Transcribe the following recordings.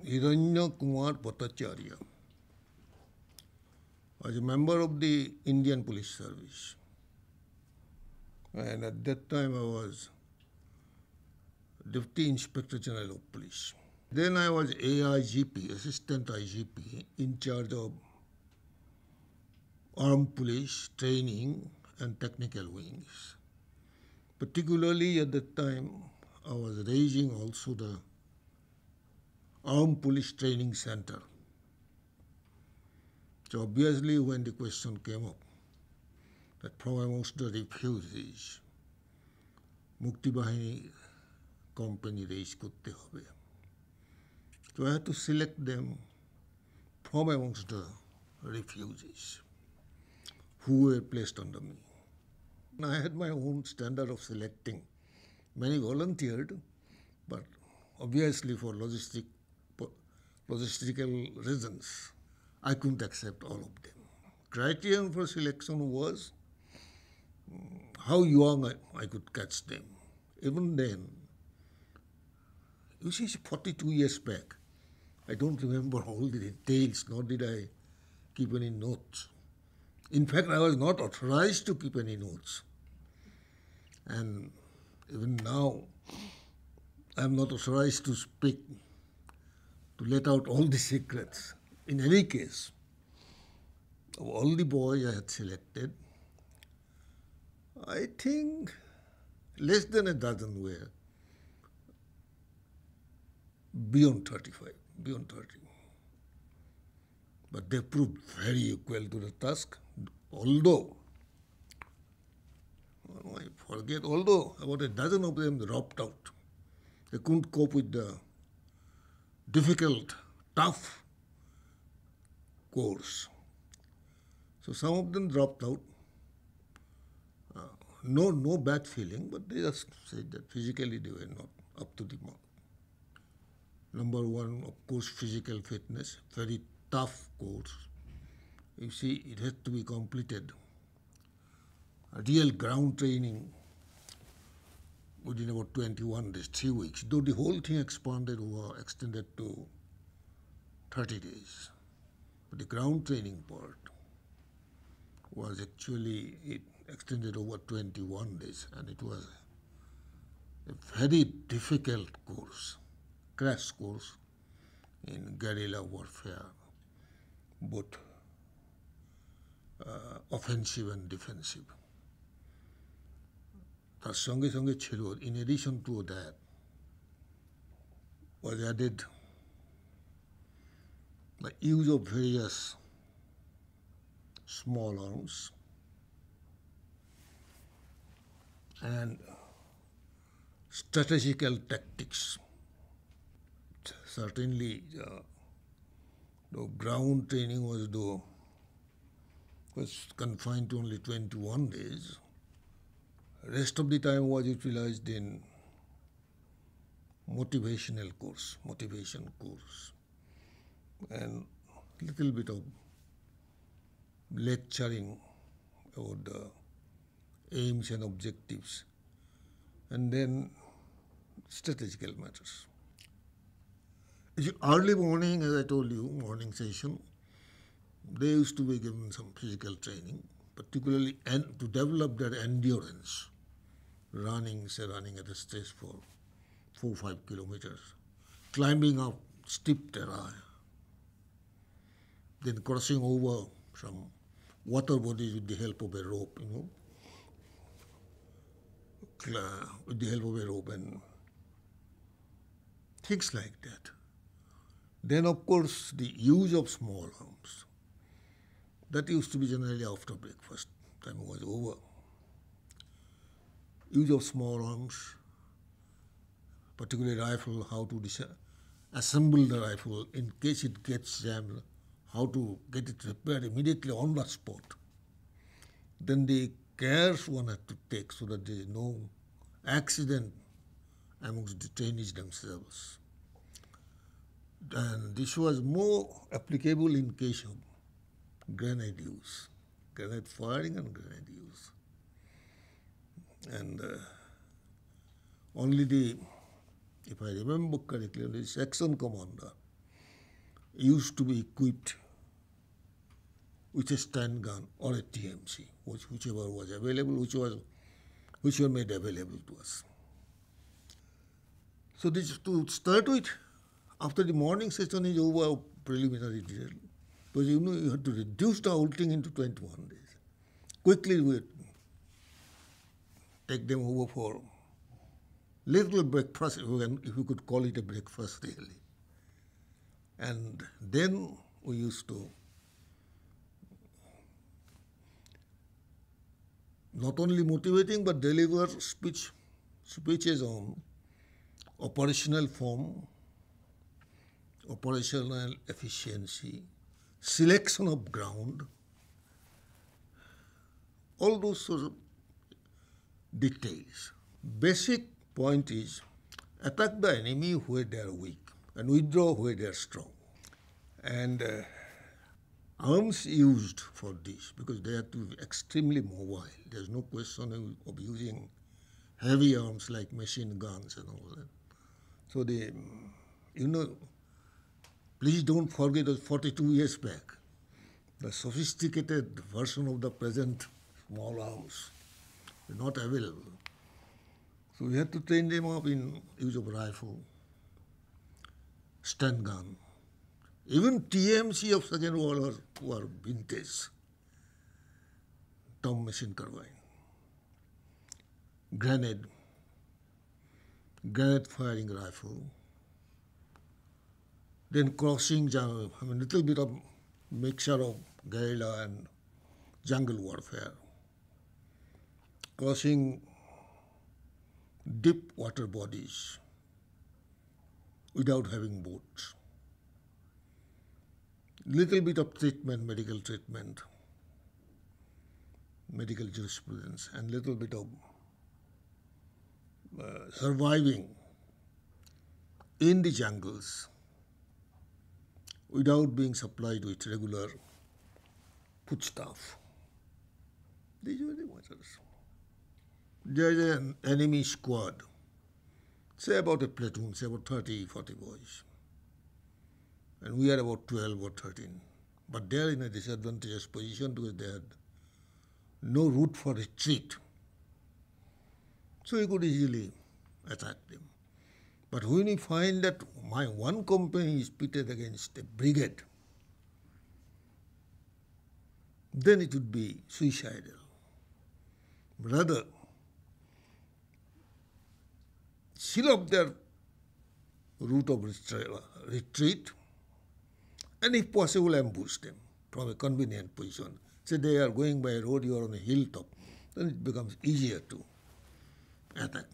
Hiranya Kumar Bhattacharyya. I was a member of the Indian Police Service. And at that time I was Deputy Inspector General of Police. Then I was AIGP, Assistant IGP, in charge of Armed Police Training and Technical Wings. Particularly at that time, I was raising also the Armed Police Training Center. So obviously when the question came up that from amongst the refugees, Mukti Bahini company raise korte hobe. So I had to select them from amongst the refugees who were placed under me. I had my own standard of selecting. Many volunteered, but obviously for logistical reasons, I couldn't accept all of them. Criterion for selection was how young I could catch them. Even then, you see, 42 years back, I don't remember all the details, nor did I keep any notes. In fact, I was not authorized to keep any notes. And even now, I'm not authorized to speak, to let out all the secrets. In any case, of all the boys I had selected, I think less than a dozen were beyond 35, beyond 30. But they proved very equal to the task, although about a dozen of them dropped out. They couldn't cope with the difficult, tough course. So some of them dropped out. No bad feeling, but they just said that physically they were not up to the mark. Number one, of course, physical fitness, very tough course. You see, it had to be completed. A real ground training within about 21 days, 3 weeks, though the whole thing extended to 30 days. But the ground training part was actually, it extended over 21 days, and it was a very difficult course, crash course in guerrilla warfare, both offensive and defensive. তার সঙ্গে সঙ্গে ছিল, in addition to that, was added the use of various small arms and strategical tactics. Certainly, the ground training was confined to only 21 days. Rest of the time was utilized in motivation course, and little bit of lecturing about the aims and objectives, and then strategical matters. Early morning, as I told you, morning session, they used to be given some physical training, particularly to develop their endurance, running at a stage for 4-5 kilometers, climbing up steep terrain, then crossing over some water bodies with the help of a rope, with the help of a rope and things like that. Then, of course, the use of small arms. That used to be generally after breakfast, time was over. Use of small arms, particularly rifle, how to assemble the rifle in case it gets jammed, how to get it repaired immediately on the spot. Then the cares one had to take so that there is no accident amongst the trainees themselves. And this was more applicable in case of grenade use, grenade firing and grenade use. And only if I remember correctly, the section commander used to be equipped with a stand gun or a TMC, whichever was available, which were made available to us. So this, to start with, after the morning session is over, preliminary drill, because you have to reduce the whole thing into 21 days. Quickly we take them over for little breakfast, if you could call it a breakfast really. And then we used to not only motivating but deliver speeches on operational form, operational efficiency, selection of ground, all those sorts of details. Basic point is attack the enemy where they are weak and withdraw where they are strong. And arms used for this, because they have to be extremely mobile. There's no question of using heavy arms like machine guns and all that. So please don't forget that 42 years back, the sophisticated version of the present small arms were not available. So we had to train them up in use of rifle, stun gun. Even TMC of Second World War were vintage, Tom machine carbine, grenade firing rifle, then crossing, little bit of mixture of guerrilla and jungle warfare, crossing deep water bodies without having boats, little bit of treatment, medical jurisprudence, and little bit of surviving in the jungles without being supplied with regular foodstuff. These were the matters. There is an enemy squad, say about a platoon, say about 30, 40 boys. And we are about 12 or 13. But they are in a disadvantageous position because they had no route for retreat. So you could easily attack them. But when you find that my one company is pitted against a brigade, then it would be suicidal. Rather, seal up their route of retreat, and if possible ambush them from a convenient position. Say they are going by a road, you are on a hilltop, then it becomes easier to attack.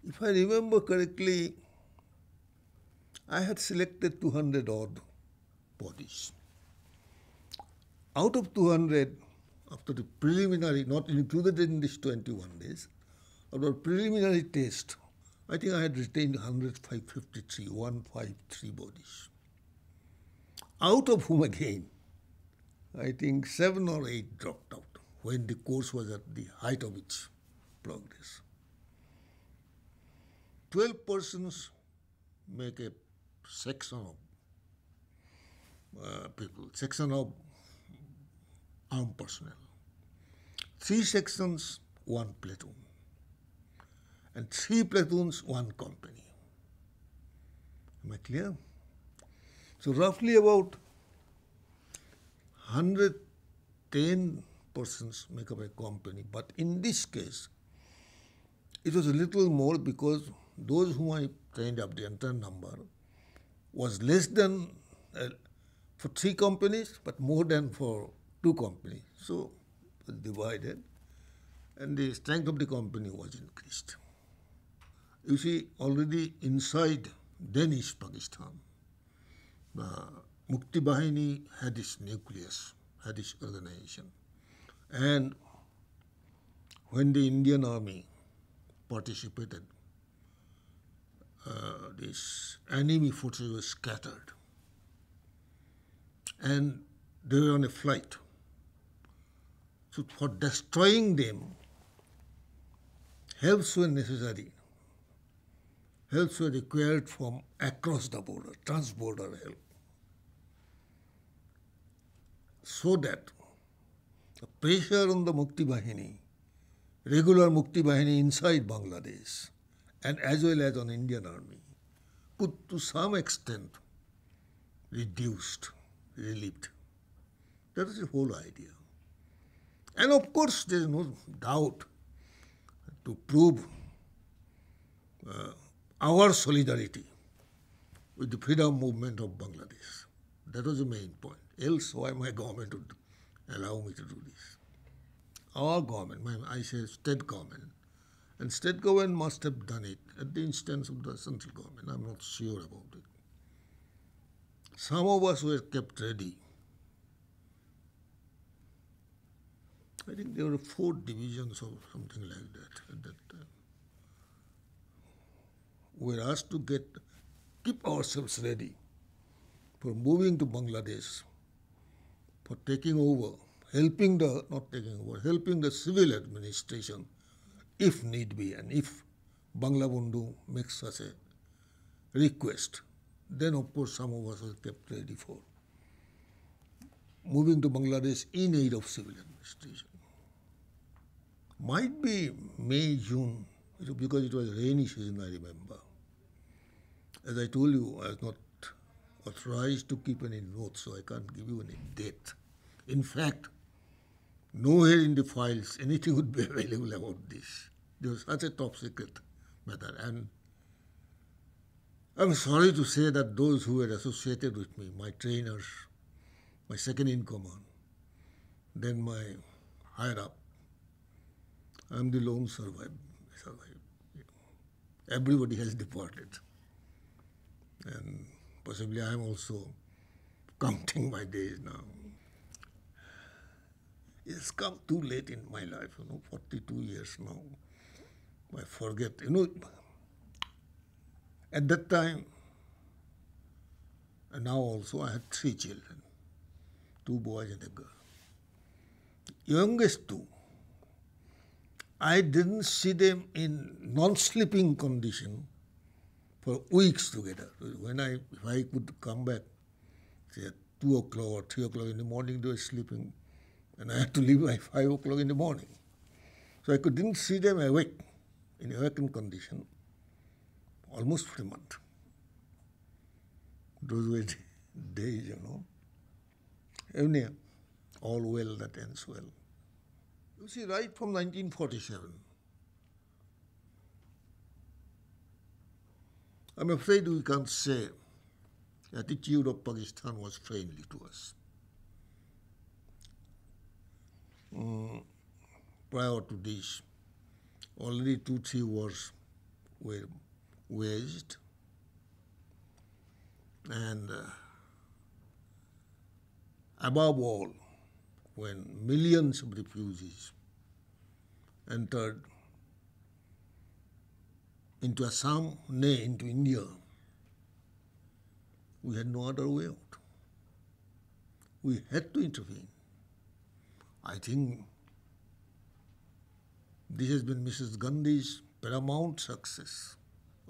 If I remember correctly, I had selected 200 odd bodies. Out of 200, after the preliminary, not included in this 21 days, after preliminary test, I think I had retained 153 bodies. Out of whom again, I think 7 or 8 dropped out when the course was at the height of its progress. 12 persons make a section of section of armed personnel. 3 sections, 1 platoon. And 3 platoons, 1 company. Am I clear? So roughly about 110 persons make up a company. But in this case, it was a little more because those whom I trained up, the entire number, was less than for 3 companies, but more than for 2 companies. So it was divided, and the strength of the company was increased. You see, already inside then East Pakistan, the Mukti Bahini had its nucleus, had its organization. And when the Indian army participated, these enemy forces were scattered. And they were on a flight. So for destroying them, helps were necessary. Helps were required from across the border, trans-border help. so that the pressure on the Mukti Bahini, regular Mukti Bahini inside Bangladesh, and as well as on Indian Army, could to some extent reduced, relieved. That is the whole idea. And of course, there is no doubt to prove our solidarity with the freedom movement of Bangladesh. That was the main point. Else, why my government would allow me to do this? Our government, I say state government, and state government must have done it at the instance of the central government. I'm not sure about it. Some of us were kept ready. I think there were 4 divisions or something like that at that time. We were asked to keep ourselves ready for moving to Bangladesh, for taking over, helping the civil administration if need be, and if Banglabandhu makes such a request, then of course some of us were kept ready for moving to Bangladesh in aid of civil administration. Might be May, June, because it was rainy season, I remember. As I told you, I was not authorized to keep any notes, so I can't give you any date. In fact, nowhere in the files anything would be available about this. It was such a top secret matter. And I'm sorry to say that those who were associated with me, my trainers, my second in command, then my higher up, I'm the lone survivor. Everybody has departed. And possibly I'm also counting my days now. It's come too late in my life, 42 years now. I forget, at that time, and now also I had 3 children, 2 boys and a girl. Youngest 2, I didn't see them in non-sleeping condition for weeks together. If I could come back, say at 2 o'clock or 3 o'clock in the morning, they were sleeping, and I had to leave by 5 o'clock in the morning. So I didn't see them awake, in awakened condition, almost for a month. Those were the days, Anyway, all well that ends well. You see, right from 1947, I'm afraid we can't say the attitude of Pakistan was friendly to us. Prior to this, already 2-3 wars were waged, and above all, when millions of refugees entered into Assam, nay, into India, we had no other way out. We had to intervene. I think this has been Mrs. Gandhi's paramount success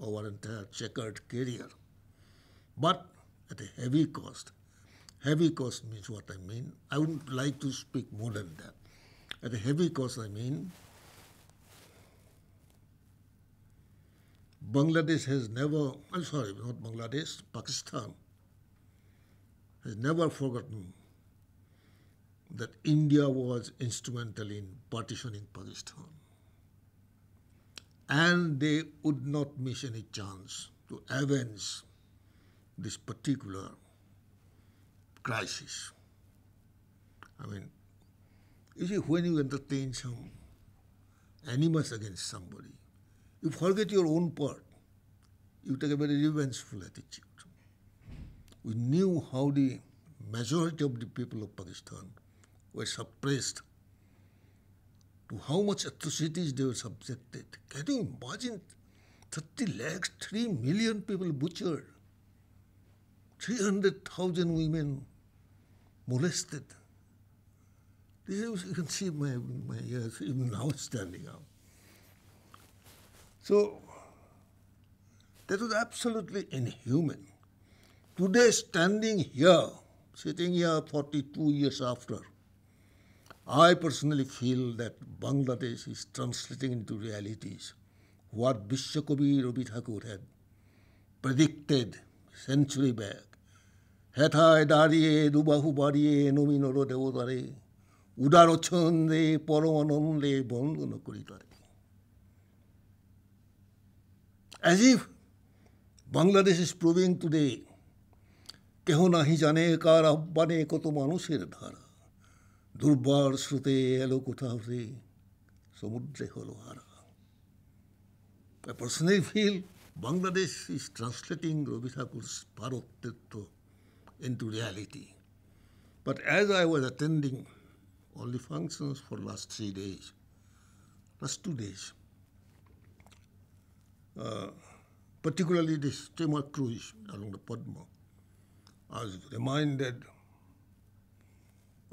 of our entire checkered career, but at a heavy cost. Heavy cost means what I mean. I wouldn't like to speak more than that. At a heavy cost, I mean Bangladesh has never, not Bangladesh, Pakistan has never forgotten that India was instrumental in partitioning Pakistan. And they would not miss any chance to avenge this particular crisis. You see, when you entertain some animus against somebody, you forget your own part. You take a very revengeful attitude. We knew how the majority of the people of Pakistan were suppressed, to how much atrocities they were subjected. Can you imagine 30 lakhs, 3 million people butchered, 300,000 women molested? This is, you can see my ears even now standing up. So that was absolutely inhuman. Today, standing here, sitting here 42 years after, I personally feel that Bangladesh is translating into realities what Vishwakobi Rabi Thakur had predicted century back. হেথায় দাঁড়িয়ে দুবাহু বাড়িয়ে নবীনর দেবতারে উদার ছন্দে পরমানন্দে বন্দন করিতারে. As if Bangladesh is proving today, কেহ নাহি জানে কার আহ্বানে কত মানুষের ধারা, দুর্বার স্রোতে এলো কোথা হতে সমুদ্রে হলো হারা. I personally feel Bangladesh is translating Rabi Thakur's Bharat Tirtha into reality. But as I was attending all the functions for last 2 days, particularly this steamer cruise along the Padma, I was reminded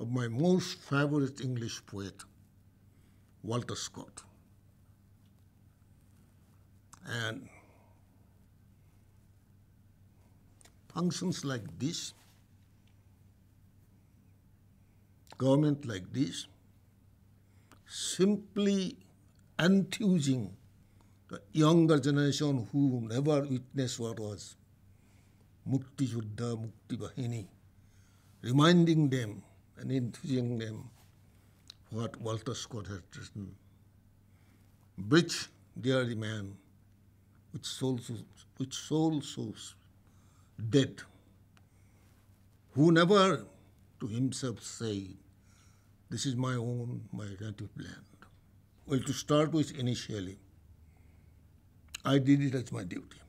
of my most favorite English poet, Walter Scott. And functions like this, government like this, simply enthusing the younger generation who never witnessed what was Mukti Juddha, Mukti Bahini, reminding them and enthusing them what Walter Scott had written. Which dear man with soul so dead, who never to himself said, this is my own, my native land. Well, to start with, initially, I did it as my duty.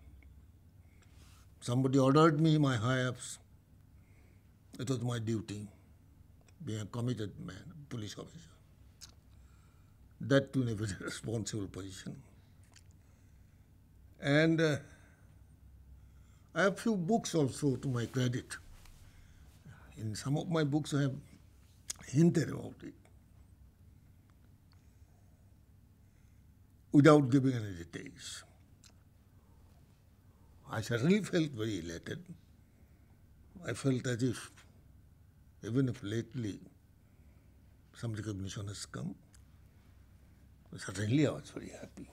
Somebody ordered me my high-ups. It was my duty, being a committed man, police officer. That too in a very responsible position. And I have few books also to my credit. In some of my books I have hinted about it without giving any details. I certainly felt very elated. I felt as if, even if lately some recognition has come, certainly I was very happy.